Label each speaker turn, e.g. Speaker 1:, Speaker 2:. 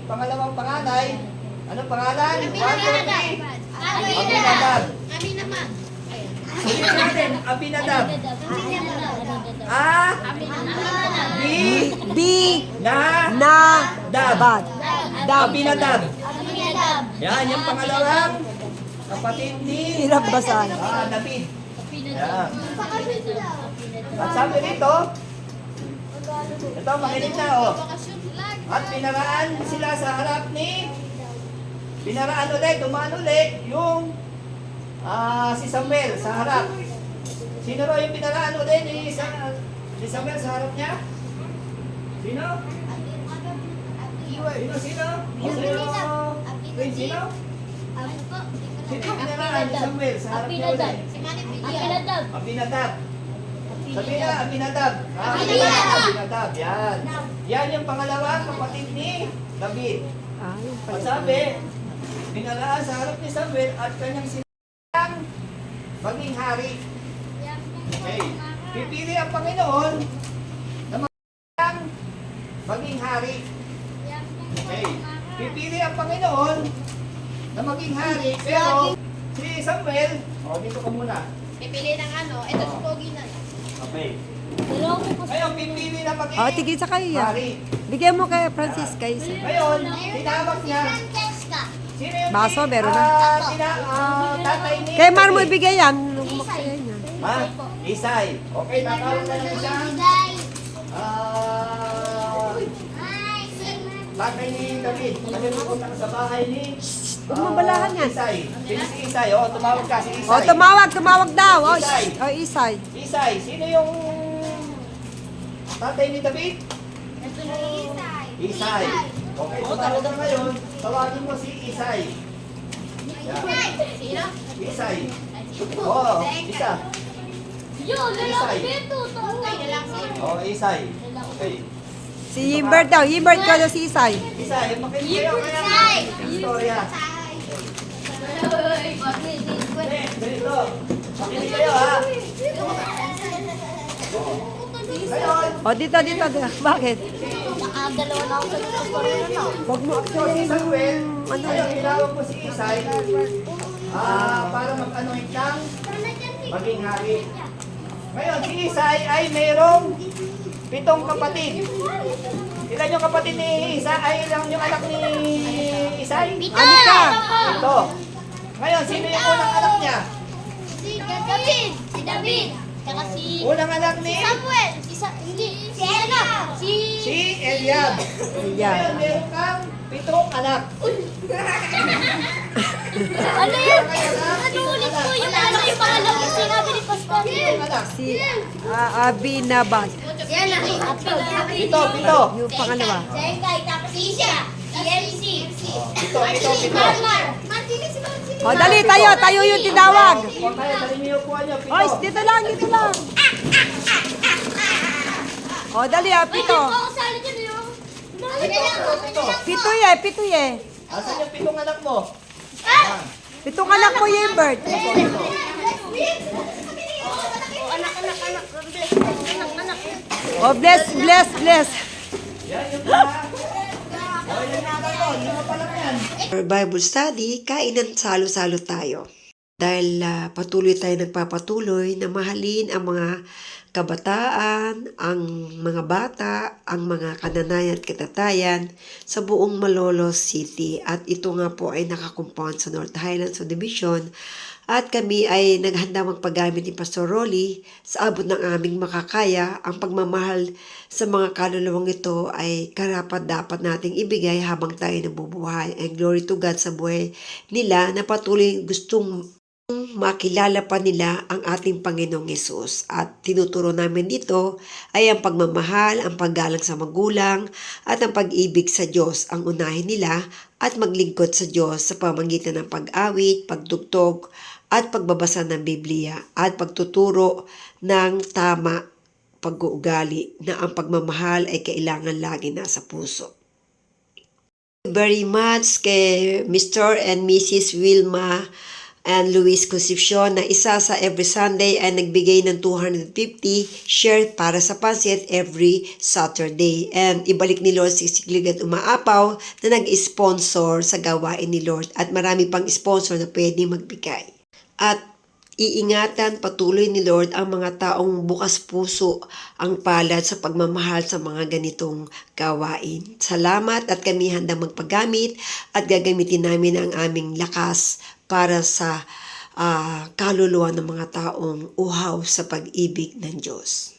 Speaker 1: pangalawang panganay. Anong pangalan? 1, 2, 3.
Speaker 2: Aminadab.
Speaker 1: Aminadab. Ulitin natin, Aminadab.
Speaker 3: Aminadab.
Speaker 1: Aminadab. Yan, yung pangalawang kapatid ni
Speaker 3: Hirap basahin.
Speaker 1: David. Yan. At sabi rito, ito, makinig na, oh. At pinaraan sila sa harap ni, pinaraan ulit, dumaan ulit, yung si Samuel sa harap. Sino ro yung pinaraan ulit ni Samuel sa harap niya? Sino? Sino? Sino? Sino yung pinaraan ni Samuel sa harap niya ulit? Aminadab. Sabi na, Aminadab. Aminadab, yan. Yan yung pangalawang kapatid ni David. At sabi, pinaraan sa harap ni Samuel at kanyang sinang maging hari. Okay. Pipili ang Panginoon na maging hari. Okay. Pipili ang Panginoon na maging hari. Pero si Samuel, dito ka muna.
Speaker 2: Pipili ng ano, ito si Pogi na.
Speaker 1: Okay. Ngayon, pipili na maging
Speaker 3: Tigil sa kayo yan.
Speaker 1: hari.
Speaker 3: Bigyan mo kay Francisca isa.
Speaker 1: Ngayon, tinawag niya. Sino yung
Speaker 3: Baso, meron na.
Speaker 1: tatay ni
Speaker 3: Kay Mar mo
Speaker 1: David?
Speaker 3: ibigay yan. Lumaksayan yan.
Speaker 1: Ha? Isay. Okay, tatawag na lang isang tatay ni David. Kasi pupunta ka sa bahay ni
Speaker 3: Huwag mo balahan yan.
Speaker 1: Isay. Sino si Isay? Tumawag ka si Isay.
Speaker 3: Tumawag daw.
Speaker 1: Isay.
Speaker 3: Isay.
Speaker 1: Isay, sino yung tatay ni David? Isay. Okay, tumawag ka ngayon. Tawagin mo si Isay. Yan.
Speaker 2: Sino?
Speaker 1: Isay. Isa.
Speaker 2: Yun,
Speaker 1: Isay.
Speaker 2: Okay na lang si
Speaker 1: Isay. Okay.
Speaker 3: Si Yimbert daw. Yimbert ko na si Isay.
Speaker 1: Isay, makinig kayo kaya istorya. Ganito. Makinig kayo ha. Ngayon,
Speaker 3: Dito. Bakit?
Speaker 2: Dalawa na ako sa corona na.
Speaker 3: Huwag mo
Speaker 1: si Samuel,
Speaker 3: Ano?
Speaker 1: tinawag mo si Isay para mag-anoint ng maging hari. Ngayon, si Isay ay mayroong 7 kapatid. Ilan yung kapatid ni Isay? Ay, ilan yung anak ni Isay?
Speaker 3: Ano ka?
Speaker 1: 7. Ngayon, sino yung unang anak niya?
Speaker 2: Si David. Si David. Tsaka si
Speaker 1: Unang anak ni?
Speaker 2: Samuel. Si Eliab.
Speaker 1: Si Eliab. Ngayon, meron kang 7 anak.
Speaker 2: Ano yan? Ano ulit po yung ano yung pangalan yung sinabi ni Pastor?
Speaker 1: 7 anak.
Speaker 3: Si Abinabad.
Speaker 2: Yan na.
Speaker 1: 7.
Speaker 3: Yung pangalawa.
Speaker 2: Jengay, tapos si Isha. Si MC.
Speaker 1: Ito.
Speaker 2: Martinez si Martinez.
Speaker 3: Dali tayo yung tinawag.
Speaker 1: Tayo, dali niyo po niyo. 7.
Speaker 3: Dito lang. Dali 7.
Speaker 2: Oo, sali dyan yun.
Speaker 3: Pito ye.
Speaker 1: Asan yung 7 anak mo?
Speaker 3: 7 anak mo, Yimbert. Bless.
Speaker 1: Yan yung mga. Yung nanay ko, lima pa lang yan.
Speaker 3: For Bible study, kainan salo-salo tayo. Dahil patuloy tayo nagpapatuloy na mahalin ang mga kabataan, ang mga bata, ang mga kananayan at katatayan sa buong Malolos City. At ito nga po ay nakakompound sa North Highlands Subdivision. At kami ay naghanda magpagamit ni Pastor Rolly sa abot ng aming makakaya. Ang pagmamahal sa mga kaluluwang ito ay karapat-dapat nating ibigay habang tayo nabubuhay. And glory to God sa buhay nila na patuloy gustong makilala pa nila ang ating Panginoong Yesus. At tinuturo namin dito ay ang pagmamahal, ang paggalang sa magulang at ang pag-ibig sa Diyos ang unahin nila at maglingkod sa Diyos sa pamamagitan ng pag-awit, pagtugtog at pagbabasa ng Biblia at pagtuturo ng tama pag-uugali na ang pagmamahal ay kailangan lagi nasa puso. Very much kay Mr. and Mrs. Wilma and Luis Concepcion na isa sa every Sunday ay nagbigay ng 250 share para sa pansit every Saturday. And ibalik ni Lord si Siglig at Umaapaw na nag-sponsor sa gawain ni Lord at marami pang sponsor na pwede magbigay. At iingatan patuloy ni Lord ang mga taong bukas puso ang palad sa pagmamahal sa mga ganitong gawain. Salamat at kami handang magpagamit at gagamitin namin ang aming lakas para sa kaluluwa ng mga taong uhaw sa pag-ibig ng Diyos.